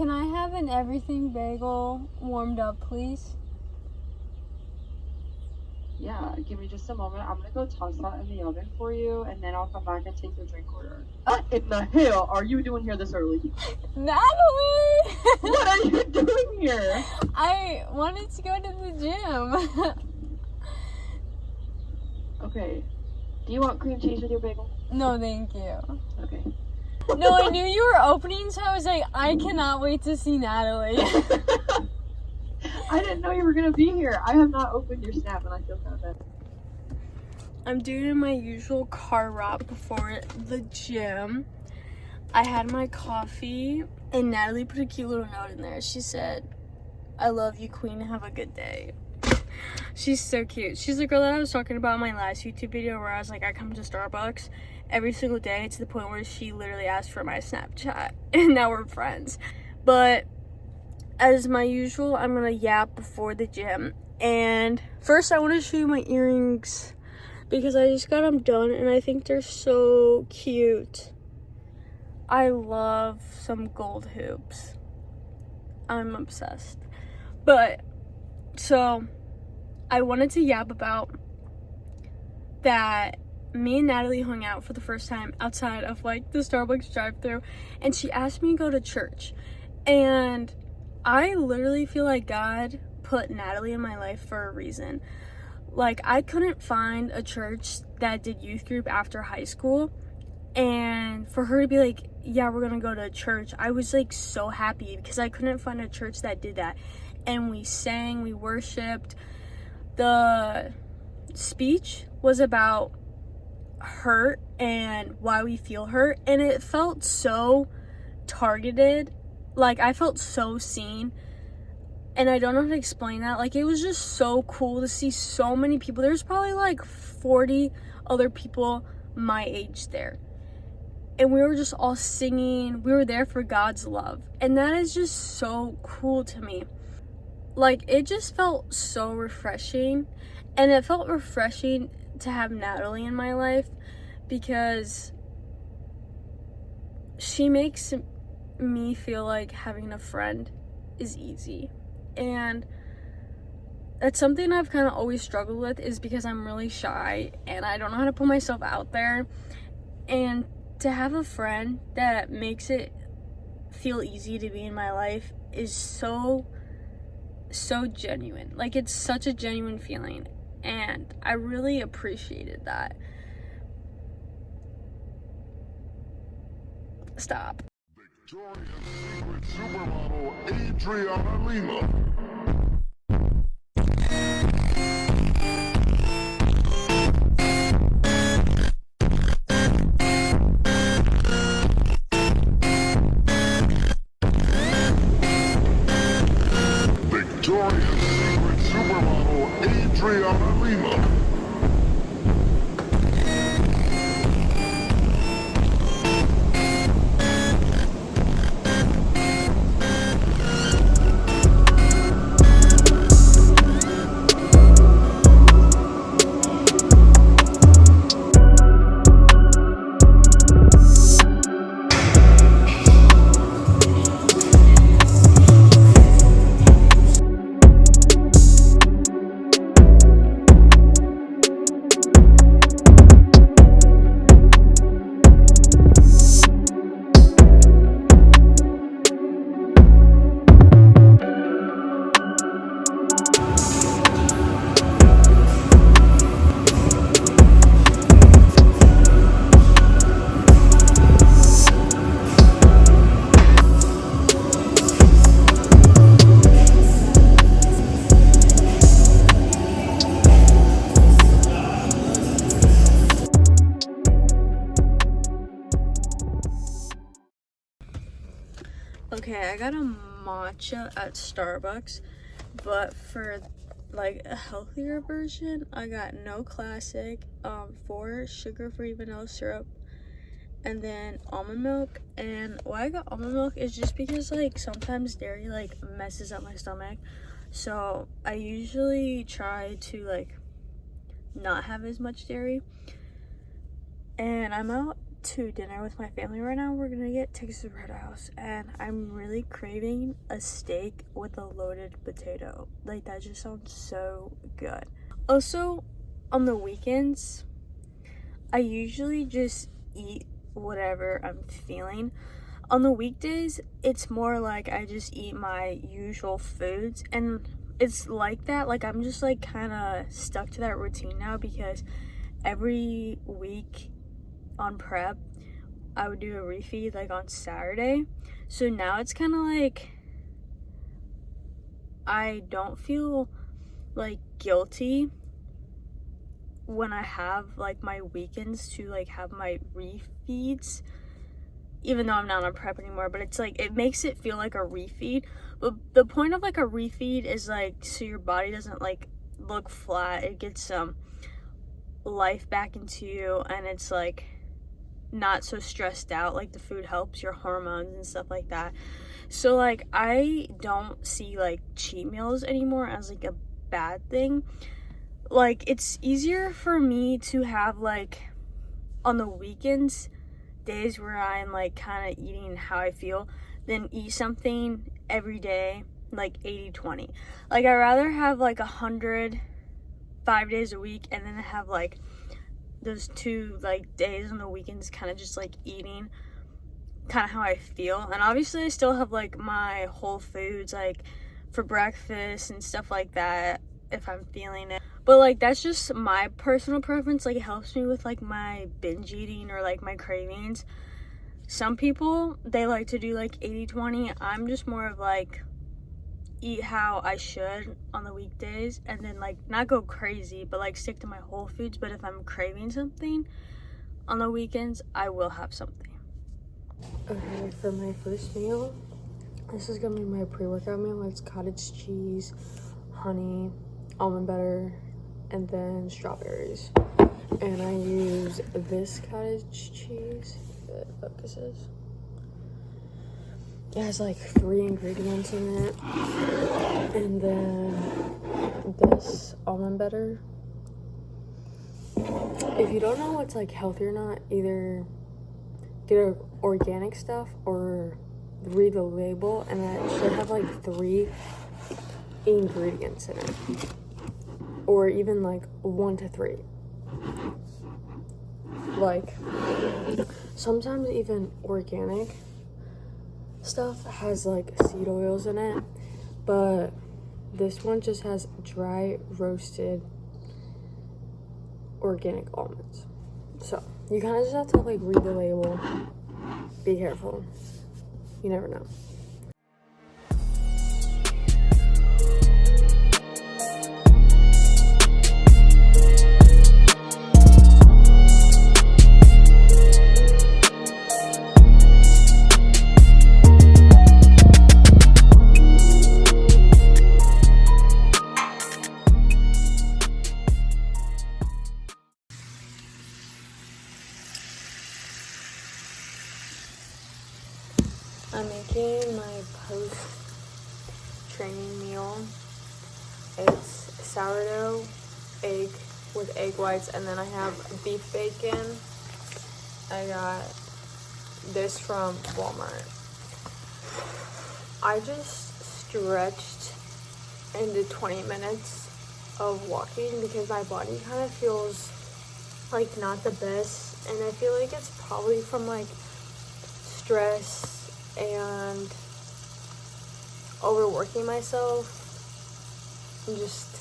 can I have an everything bagel warmed up, please? Yeah, give me just a moment. I'm gonna go toss that in the oven for you, and then I'll come back and take your drink order. What in the hell are you doing here this early? Natalie! What are you doing here? I wanted to go to the gym. Okay. Do you want cream cheese with your bagel? No, thank you. Okay. No, I knew you were opening, so I was like, I cannot wait to see Natalie. I didn't know you were gonna be here. I have not opened your Snap, and I feel kind of bad. I'm doing my usual car route before the gym. I had my coffee, and Natalie put a cute little note in there. She said, "I love you, Queen. Have a good day." She's so cute. She's the girl that I was talking about in my last YouTube video where I was like, I come to Starbucks every single day to the point where she literally asked for my Snapchat, and now we're friends. But as my usual, I'm gonna yap before the gym. And first I want to show you my earrings because I just got them done and I think they're so cute. I love some gold hoops. I'm obsessed. But so I wanted to yap about that me and Natalie hung out for the first time outside of like the Starbucks drive-thru, and she asked me to go to church. And I literally feel like God put Natalie in my life for a reason. Like, I couldn't find a church that did youth group after high school, and for her to be like, yeah, we're gonna go to church, I was like so happy because I couldn't find a church that did that. And we sang, we worshiped. The speech was about hurt and why we feel hurt, and it felt so targeted. Like, I felt so seen, and I don't know how to explain that. Like, it was just so cool to see so many people. There's probably like 40 other people my age there, and we were just all singing. We were there for God's love, and that is just so cool to me. Like, it just felt so refreshing, and it felt refreshing to have Natalie in my life because she makes me feel like having a friend is easy. And that's something I've kind of always struggled with, is because I'm really shy and I don't know how to put myself out there. And to have a friend that makes it feel easy to be in my life is so genuine. Like, it's such a genuine feeling, and I really appreciated that. Stop. Victoria's Secret supermodel Adriana Lima. Victoria's Secret supermodel Adriana Lima. Okay, I got a matcha at Starbucks, but for like a healthier version, I got no classic, 4 sugar-free vanilla syrup, and then almond milk. And why I got almond milk is just because like sometimes dairy like messes up my stomach, so I usually try to like not have as much dairy. And I'm out to dinner with my family right now. We're gonna get Texas Roadhouse, and I'm really craving a steak with a loaded potato. Like, that just sounds so good. Also, on the weekends, I usually just eat whatever I'm feeling. On the weekdays, it's more like I just eat my usual foods, and it's like that. Like, I'm just like kind of stuck to that routine now, because every week on prep, I would do a refeed like on Saturday. So now it's kind of like I don't feel like guilty when I have like my weekends to like have my refeeds, even though I'm not on prep anymore. But it's like, it makes it feel like a refeed. But the point of like a refeed is like so your body doesn't like look flat. It gets some life back into you, and it's like not so stressed out. Like, the food helps your hormones and stuff like that. So like, I don't see like cheat meals anymore as like a bad thing. Like, it's easier for me to have like on the weekends days where I'm like kind of eating how I feel than eat something every day like 80-20. Like, I'd rather have like 100 5 days a week, and then have like those 2 like days on the weekends kind of just like eating kind of how I feel. And obviously I still have like my whole foods like for breakfast and stuff like that if I'm feeling it, but like that's just my personal preference. Like, it helps me with like my binge eating or like my cravings. Some people, they like to do like 80-20. I'm just more of like eat how I should on the weekdays, and then like not go crazy, but like stick to my whole foods. But if I'm craving something on the weekends, I will have something. Okay, for my first meal, this is gonna be my pre-workout meal. It's cottage cheese, honey, almond butter, and then strawberries. And I use this cottage cheese, if it focuses. It has like 3 ingredients in it, and then this almond butter. If you don't know what's like healthy or not, either get organic stuff or read the label, and that should have like 3 ingredients in it, or even like 1 to 3. Like, sometimes even organic stuff has like seed oils in it, but this one just has dry roasted organic almonds. So you kind of just have to like read the label, be careful, you never know. I'm making my post-training meal. It's sourdough, egg with egg whites, and then I have beef bacon. I got this from Walmart. I just stretched into 20 minutes of walking because my body kind of feels like not the best, and I feel like it's probably from like stress and overworking myself. And just,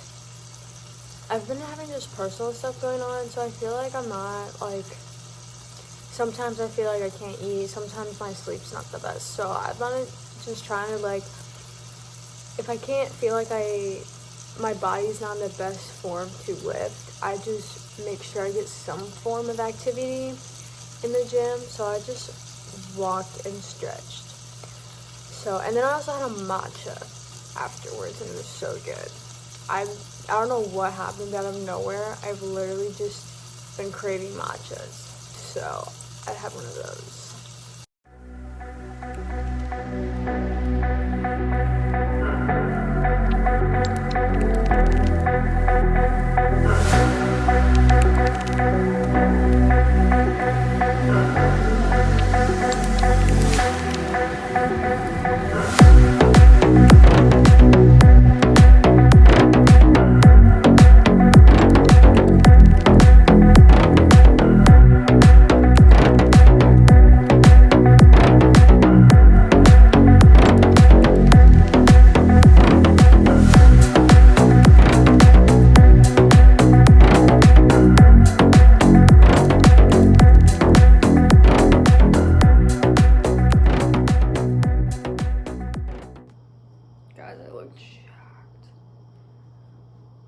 I've been having just personal stuff going on, so I feel like I'm not like, sometimes I feel like I can't eat, sometimes my sleep's not the best. So I've been just trying to like, if I can't feel like my body's not in the best form to lift, I just make sure I get some form of activity in the gym. So I just walked and stretched. So, and then I also had a matcha afterwards, and it was so good. I don't know what happened out of nowhere. I've literally just been craving matchas, so I had one of those.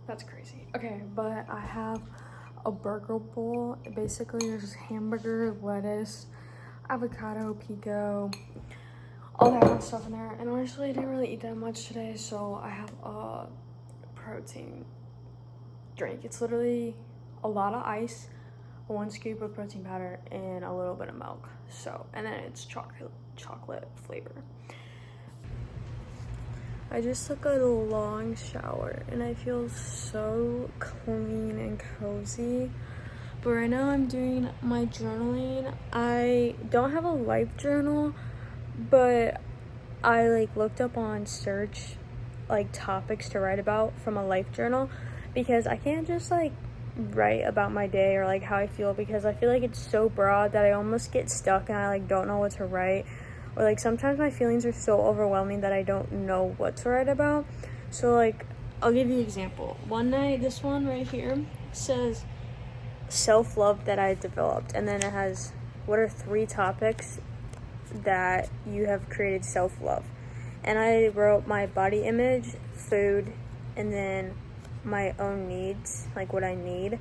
That's crazy. Okay, but I have a burger bowl. Basically, there's just hamburger, lettuce, avocado, pico, all that kind of stuff in there. And honestly, I didn't really eat that much today, so I have a protein drink. It's literally a lot of ice, 1 scoop of protein powder, and a little bit of milk. So, and then it's chocolate flavor. I just took a long shower and I feel so clean and cozy. But right now I'm doing my journaling. I don't have a life journal, but I like looked up on search like topics to write about from a life journal, because I can't just like write about my day or like how I feel, because I feel like it's so broad that I almost get stuck and I like don't know what to write. Or like sometimes my feelings are so overwhelming that I don't know what to write about. So like I'll give you an example. One night, this one right here says self-love that I developed, and then it has what are 3 topics that you have created self-love. And I wrote my body image, food, and then my own needs, like what I need.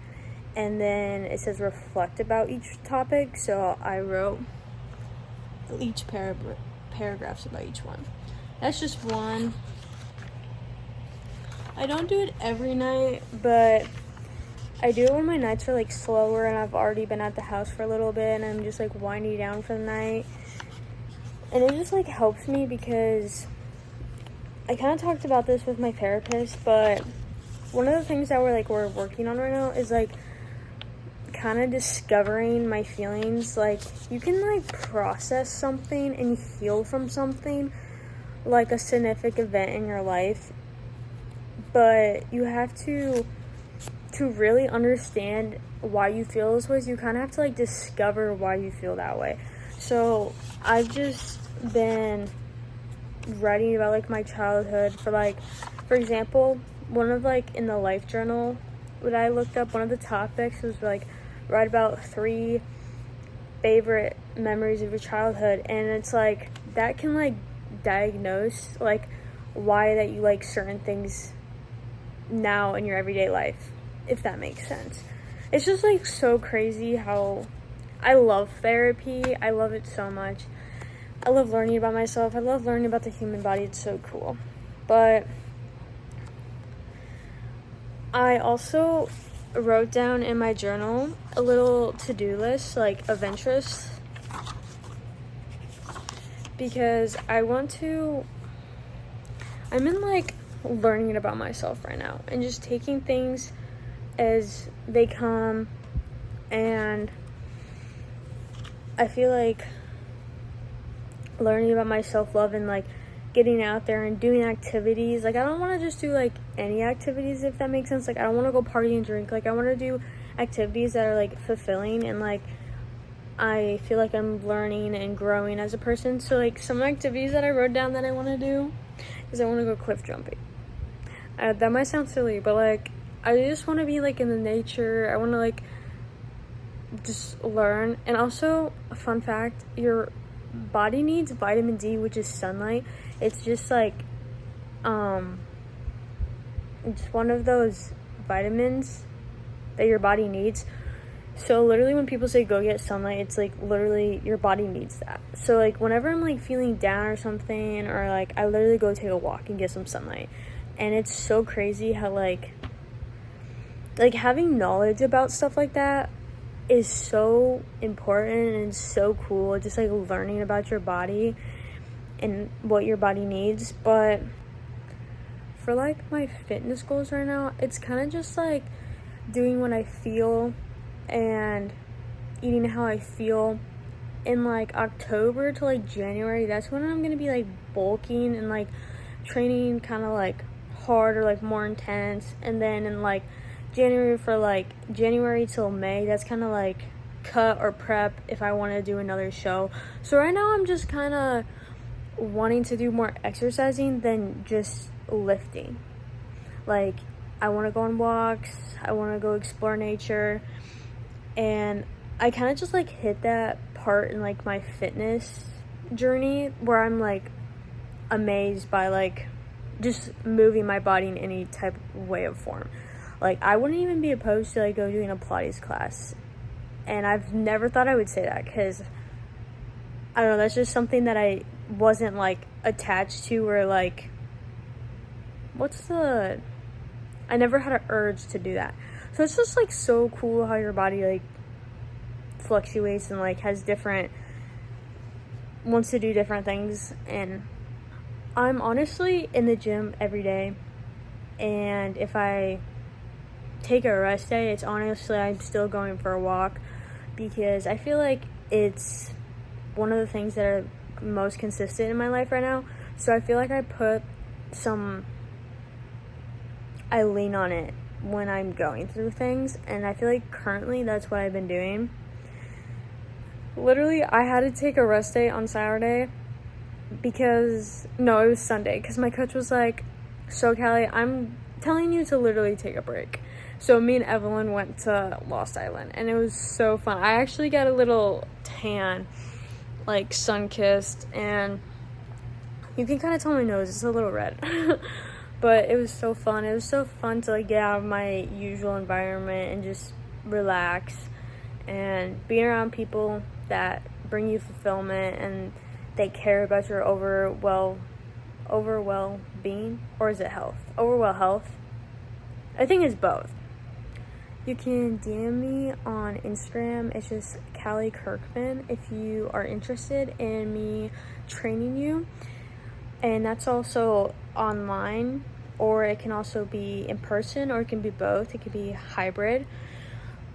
And then it says reflect about each topic, so I wrote each paragraphs about each one. That's just one. I don't do it every night, but I do it when my nights are like slower and I've already been at the house for a little bit and I'm just like winding down for the night. And it just like helps me, because I kind of talked about this with my therapist, but one of the things that we're working on right now is like kind of discovering my feelings. Like you can like process something and heal from something, like a significant event in your life, but you have to really understand why you feel this way. You kind of have to like discover why you feel that way. So I've just been writing about like my childhood. For example, one of like in the life journal that I looked up, one of the topics was like write about 3 favorite memories of your childhood, and it's like that can like diagnose like why that you like certain things now in your everyday life, if that makes sense. It's just like so crazy how I love therapy. I love it so much. I love learning about myself. I love learning about the human body. It's so cool. But I also wrote down in my journal a little to-do list, like of interest, because I'm in like learning about myself right now and just taking things as they come. And I feel like learning about my self-love and like getting out there and doing activities. Like I don't want to just do like any activities, if that makes sense. Like I don't want to go party and drink. Like I want to do activities that are like fulfilling and like I feel like I'm learning and growing as a person. So like some activities that I wrote down that I want to do is I want to go cliff jumping. That might sound silly, but like I just want to be like in the nature. I want to like just learn. And also, a fun fact, your body needs vitamin D, which is sunlight. It's just like it's one of those vitamins that your body needs. So literally when people say go get sunlight, it's like literally your body needs that. So like whenever I'm like feeling down or something, or like I literally go take a walk and get some sunlight. And it's so crazy how like having knowledge about stuff like that is so important and so cool. Just like learning about your body and what your body needs. But for like my fitness goals right now, it's kind of just like doing what I feel and eating how I feel. In like October to like January, that's when I'm gonna be like bulking and like training kind of like hard or like more intense. And then in like January till May, that's kind of like cut or prep if I want to do another show. So right now I'm just kind of wanting to do more exercising than just lifting. Like I want to go on walks, I want to go explore nature, and I kind of just like hit that part in like my fitness journey where I'm like amazed by like just moving my body in any type of way of form. Like, I wouldn't even be opposed to, like, go doing a Pilates class. And I've never thought I would say that because, I don't know, that's just something that I wasn't, like, attached to, or, like, I never had an urge to do that. So it's just, like, so cool how your body, like, fluctuates and, like, wants to do different things. And I'm honestly in the gym every day, and if I take a rest day, it's honestly, I'm still going for a walk, because I feel like it's one of the things that are most consistent in my life right now. So I feel like I lean on it when I'm going through things, and I feel like currently that's what I've been doing. Literally, I had to take a rest day on Saturday it was Sunday, because my coach was like, so Callie, I'm telling you to literally take a break. So me and Evelyn went to Lost Island, and it was so fun. I actually got a little tan, like sun-kissed, and you can kind of tell my nose, it's a little red. But it was so fun. It was so fun to, like, get out of my usual environment and just relax, and being around people that bring you fulfillment and they care about your overall being, or is it health? Overall health. I think it's both. You can DM me on Instagram. It's just Callie Kirkman if you are interested in me training you. And that's also online, or it can also be in person, or it can be both. It could be hybrid.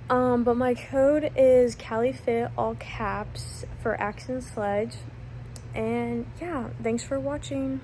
But my code is CallieFit, all caps, for Axe and Sledge. And yeah, thanks for watching.